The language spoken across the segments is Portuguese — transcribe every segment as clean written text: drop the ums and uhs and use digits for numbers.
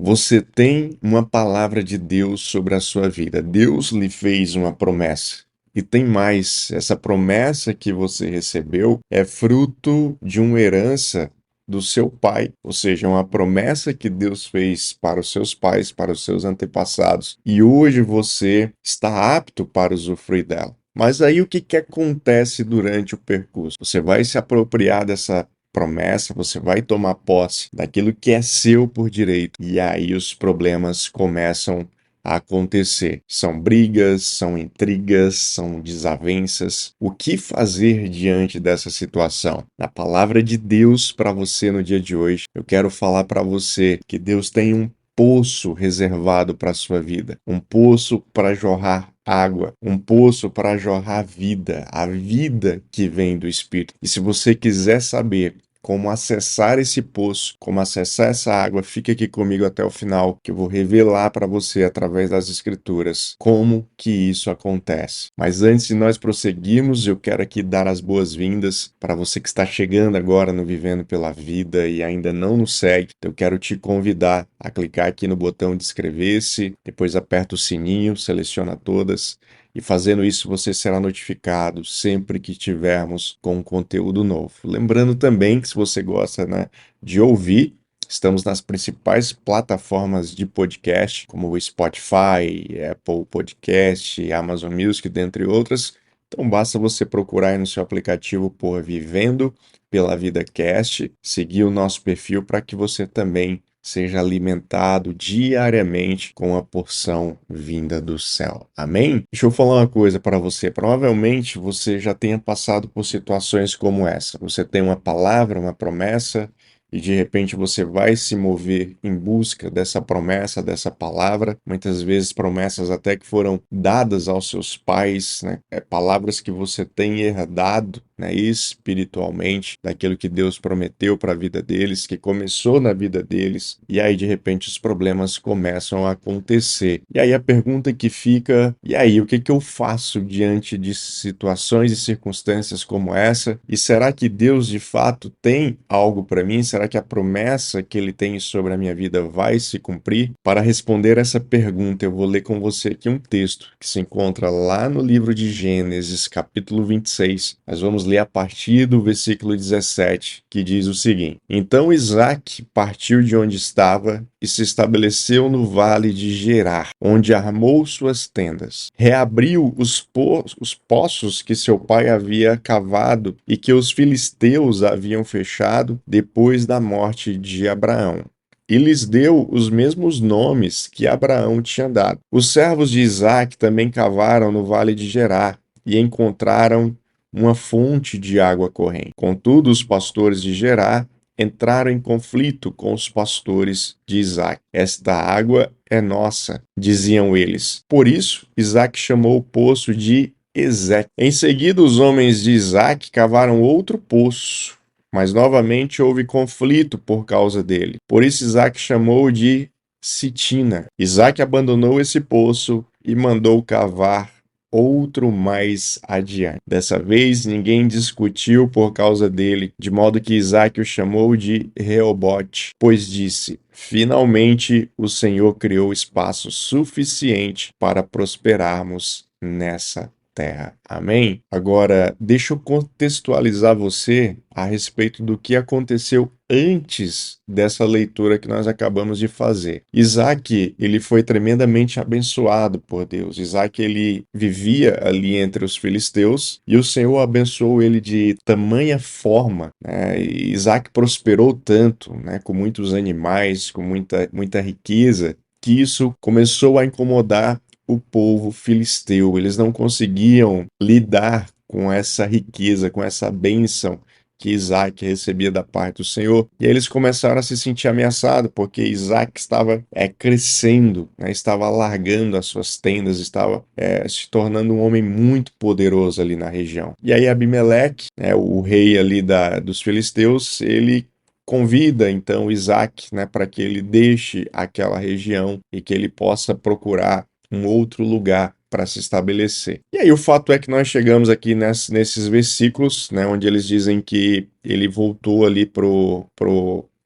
Você tem uma palavra de Deus sobre a sua vida. Deus lhe fez uma promessa. E tem mais, essa promessa que você recebeu é fruto de uma herança do seu pai, ou seja, uma promessa que Deus fez para os seus pais, para os seus antepassados, e hoje você está apto para usufruir dela. Mas aí o que que acontece durante o percurso? Você vai se apropriar dessa promessa, você vai tomar posse daquilo que é seu por direito, e aí os problemas começam a acontecer. São brigas, são intrigas, são desavenças. O que fazer diante dessa situação? Na palavra de Deus para você no dia de hoje, eu quero falar para você que Deus tem um poço reservado para a sua vida, um poço para jorrar água, um poço para jorrar vida, a vida que vem do Espírito. E se você quiser saber como acessar esse poço, como acessar essa água, fique aqui comigo até o final, que eu vou revelar para você através das Escrituras como que isso acontece. Mas antes de nós prosseguirmos, eu quero aqui dar as boas-vindas para você que está chegando agora no Vivendo pela Vida e ainda não nos segue. Eu quero te convidar a clicar aqui no botão de inscrever-se, depois aperta o sininho, seleciona todas. E fazendo isso, você será notificado sempre que tivermos com um conteúdo novo. Lembrando também que se você gosta, né, de ouvir, estamos nas principais plataformas de podcast, como o Spotify, Apple Podcast, Amazon Music, dentre outras. Então basta você procurar aí no seu aplicativo por Vivendo pela Vida Cast, seguir o nosso perfil para que você também seja alimentado diariamente com a porção vinda do céu. Amém? Deixa eu falar uma coisa para você. Provavelmente você já tenha passado por situações como essa. Você tem uma palavra, uma promessa, e de repente você vai se mover em busca dessa promessa, dessa palavra. Muitas vezes promessas até que foram dadas aos seus pais, né? Palavras que você tem herdado, né, espiritualmente, daquilo que Deus prometeu para a vida deles, que começou na vida deles, e aí de repente os problemas começam a acontecer. E aí a pergunta que fica, e aí, o que que eu faço diante de situações e circunstâncias como essa? E será que Deus de fato tem algo para mim? Será que a promessa que ele tem sobre a minha vida vai se cumprir? Para responder essa pergunta, eu vou ler com você aqui um texto que se encontra lá no livro de Gênesis, capítulo 26. Nós vamos ler a partir do versículo 17, que diz o seguinte: Então Isaque partiu de onde estava e se estabeleceu no vale de Gerar, onde armou suas tendas. Reabriu os poços que seu pai havia cavado e que os filisteus haviam fechado depois da morte de Abraão. E lhes deu os mesmos nomes que Abraão tinha dado. Os servos de Isaque também cavaram no vale de Gerar e encontraram uma fonte de água corrente. Contudo, os pastores de Gerar entraram em conflito com os pastores de Isaque. Esta água é nossa, diziam eles. Por isso, Isaque chamou o poço de Ezeque. Em seguida, os homens de Isaque cavaram outro poço, mas novamente houve conflito por causa dele. Por isso, Isaque chamou de Sitina. Isaque abandonou esse poço e mandou cavar outro mais adiante. Dessa vez, ninguém discutiu por causa dele, de modo que Isaque o chamou de Reobote, pois disse: Finalmente o Senhor criou espaço suficiente para prosperarmos nessa terra. Amém? Agora, deixa eu contextualizar você a respeito do que aconteceu antes dessa leitura que nós acabamos de fazer. Isaque, ele foi tremendamente abençoado por Deus. Isaque, ele vivia ali entre os filisteus e o Senhor abençoou ele de tamanha forma, né? E Isaque prosperou tanto, né? Com muitos animais, com muita riqueza, que isso começou a incomodar o povo filisteu. Eles não conseguiam lidar com essa riqueza, com essa bênção que Isaac recebia da parte do Senhor. E aí eles começaram a se sentir ameaçados, porque Isaac estava crescendo, né? Estava alargando as suas tendas, estava se tornando um homem muito poderoso ali na região. E aí Abimeleque, né, o rei ali dos filisteus, ele convida então Isaac, né, para que ele deixe aquela região e que ele possa procurar um outro lugar para se estabelecer. E aí o fato é que nós chegamos aqui nesses versículos, né, onde eles dizem que ele voltou ali pro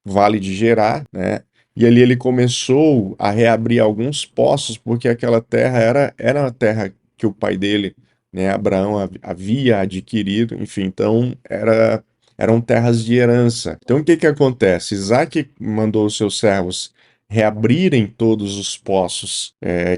Vale de Gerar, né, e ali ele começou a reabrir alguns poços, porque aquela terra era uma terra que o pai dele, né, Abraão, havia adquirido, enfim, então eram terras de herança. Então o que que acontece? Isaac mandou os seus servos reabrirem todos os poços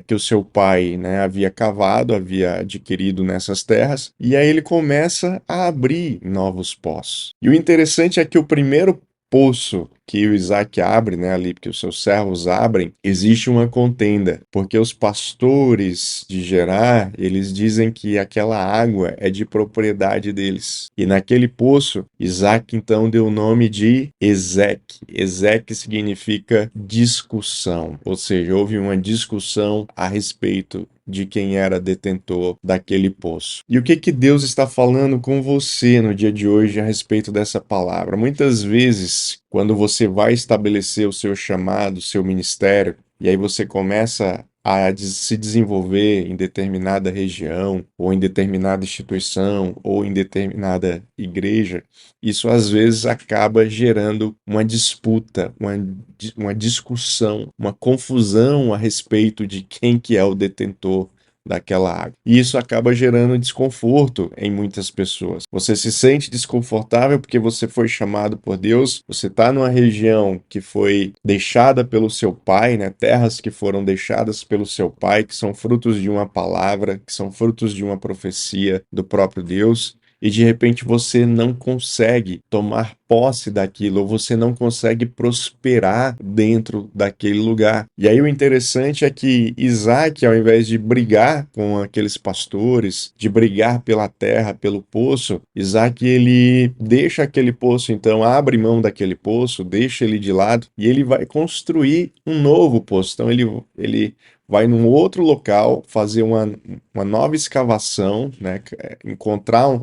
que o seu pai, né, havia cavado, havia adquirido nessas terras, e aí ele começa a abrir novos poços. E o interessante é que o primeiro poço que o Isaac abre, né, ali, porque os seus servos abrem, existe uma contenda, porque os pastores de Gerar, eles dizem que aquela água é de propriedade deles. E naquele poço, Isaac então deu o nome de Ezeque. Ezeque significa discussão, ou seja, houve uma discussão a respeito de quem era detentor daquele poço. E o que que Deus está falando com você no dia de hoje a respeito dessa palavra? Muitas vezes, quando você vai estabelecer o seu chamado, o seu ministério, e aí você começa a se desenvolver em determinada região, ou em determinada instituição, ou em determinada igreja, isso às vezes acaba gerando uma disputa, uma discussão, uma confusão a respeito de quem que é o detentor daquela água. E isso acaba gerando desconforto em muitas pessoas. Você se sente desconfortável porque você foi chamado por Deus, você está numa região que foi deixada pelo seu pai, né? Terras que foram deixadas pelo seu pai, que são frutos de uma palavra, que são frutos de uma profecia do próprio Deus, e de repente você não consegue tomar posse daquilo, ou você não consegue prosperar dentro daquele lugar. E aí o interessante é que Isaac, ao invés de brigar com aqueles pastores, de brigar pela terra, pelo poço, Isaac ele deixa aquele poço, então abre mão daquele poço, deixa ele de lado e ele vai construir um novo poço. Então ele vai num outro local fazer uma nova escavação, né, encontrar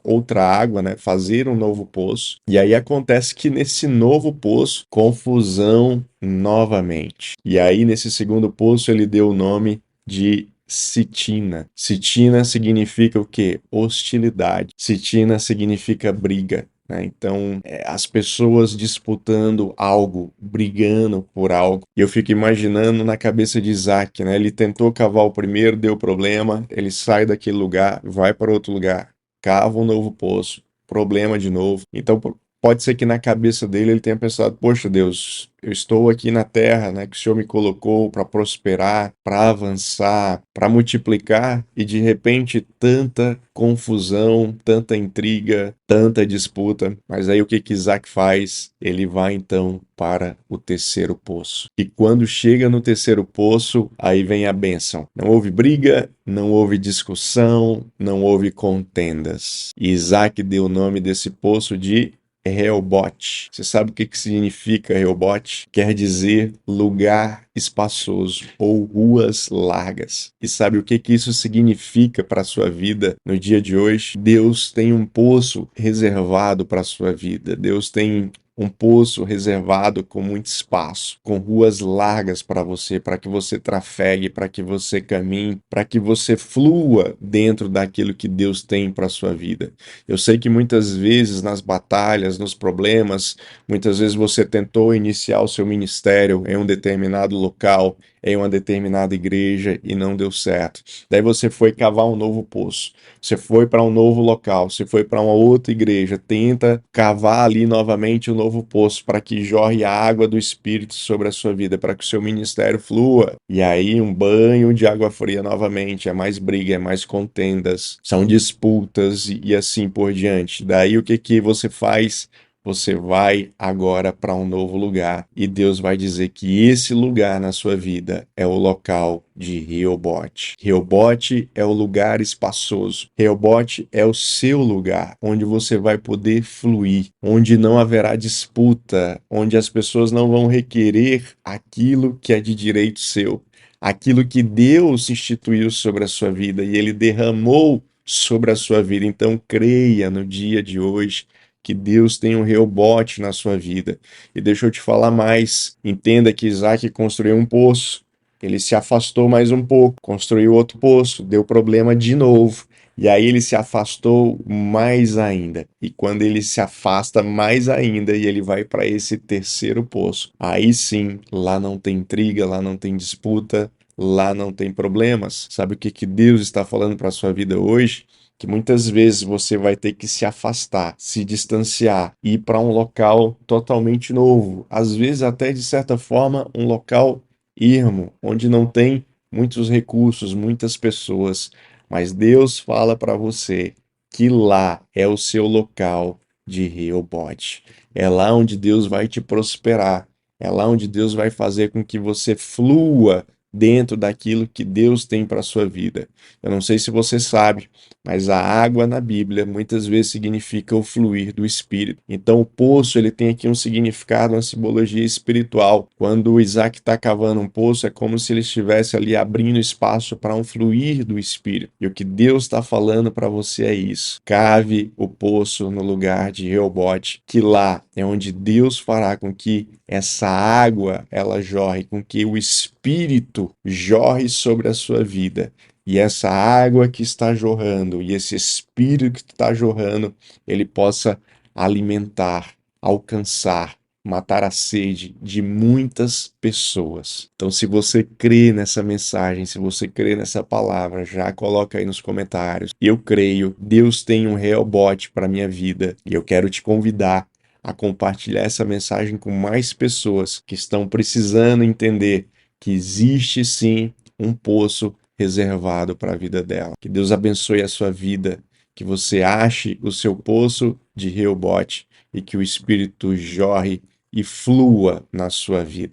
outra água, né, fazer um novo poço. E aí acontece que nesse novo poço, confusão novamente. E aí nesse segundo poço ele deu o nome de Sitina. Sitina significa o quê? Hostilidade. Sitina significa briga. Né? Então, as pessoas disputando algo, brigando por algo. E eu fico imaginando na cabeça de Isaac, né? Ele tentou cavar o primeiro, deu problema, ele sai daquele lugar, vai para outro lugar, cava um novo poço, problema de novo. Então, pode ser que na cabeça dele ele tenha pensado: poxa, Deus, eu estou aqui na terra, né, que o Senhor me colocou para prosperar, para avançar, para multiplicar, e de repente tanta confusão, tanta intriga, tanta disputa. Mas aí o que que Isaac faz? Ele vai então para o terceiro poço. E quando chega no terceiro poço, aí vem a bênção. Não houve briga, não houve discussão, não houve contendas. E Isaac deu o nome desse poço de Reobote. Você sabe o que que significa Reobote? Quer dizer lugar espaçoso ou ruas largas. E sabe o que que isso significa para a sua vida no dia de hoje? Deus tem um poço reservado para a sua vida. Deus tem um poço reservado com muito espaço, com ruas largas para que você trafegue, para que você caminhe, para que você flua dentro daquilo que Deus tem para a sua vida. Eu sei que muitas vezes nas batalhas, nos problemas, muitas vezes você tentou iniciar o seu ministério em um determinado local, em uma determinada igreja e não deu certo. Daí você foi cavar um novo poço, você foi para um novo local, você foi para uma outra igreja, tenta cavar ali novamente um novo poço para que jorre a água do Espírito sobre a sua vida, para que o seu ministério flua. E aí um banho de água fria novamente, é mais briga, é mais contendas, são disputas e assim por diante. Daí o que que você faz? Você vai agora para um novo lugar e Deus vai dizer que esse lugar na sua vida é o local de Reobote. Reobote é o lugar espaçoso. Reobote é o seu lugar onde você vai poder fluir, onde não haverá disputa, onde as pessoas não vão requerer aquilo que é de direito seu, aquilo que Deus instituiu sobre a sua vida e ele derramou sobre a sua vida. Então creia no dia de hoje que Deus tem um Reobote na sua vida. E deixa eu te falar mais. Entenda que Isaac construiu um poço. Ele se afastou mais um pouco, construiu outro poço, deu problema de novo. E aí ele se afastou mais ainda. E quando ele se afasta mais ainda e ele vai para esse terceiro poço, aí sim, lá não tem intriga, lá não tem disputa, lá não tem problemas. Sabe o que que Deus está falando para a sua vida hoje? Que muitas vezes você vai ter que se afastar, se distanciar, ir para um local totalmente novo, às vezes até de certa forma um local ermo, onde não tem muitos recursos, muitas pessoas, mas Deus fala para você que lá é o seu local de Rehobote. É lá onde Deus vai te prosperar. É lá onde Deus vai fazer com que você flua dentro daquilo que Deus tem para a sua vida. Eu não sei se você sabe, mas a água na Bíblia muitas vezes significa o fluir do Espírito. Então o poço ele tem aqui um significado, uma simbologia espiritual. Quando o Isaac está cavando um poço, é como se ele estivesse ali abrindo espaço para um fluir do Espírito. E o que Deus está falando para você é isso. Cave o poço no lugar de Reobote, que lá é onde Deus fará com que essa água ela jorre, com que o Espírito jorre sobre a sua vida. E essa água que está jorrando, e esse Espírito que está jorrando, ele possa alimentar, alcançar, matar a sede de muitas pessoas. Então, se você crê nessa mensagem, se você crê nessa palavra, já coloca aí nos comentários. Eu creio, Deus tem um Rehobote para minha vida e eu quero te convidar a compartilhar essa mensagem com mais pessoas que estão precisando entender que existe sim um poço reservado para a vida dela. Que Deus abençoe a sua vida, que você ache o seu poço de Rehobote e que o Espírito jorre e flua na sua vida.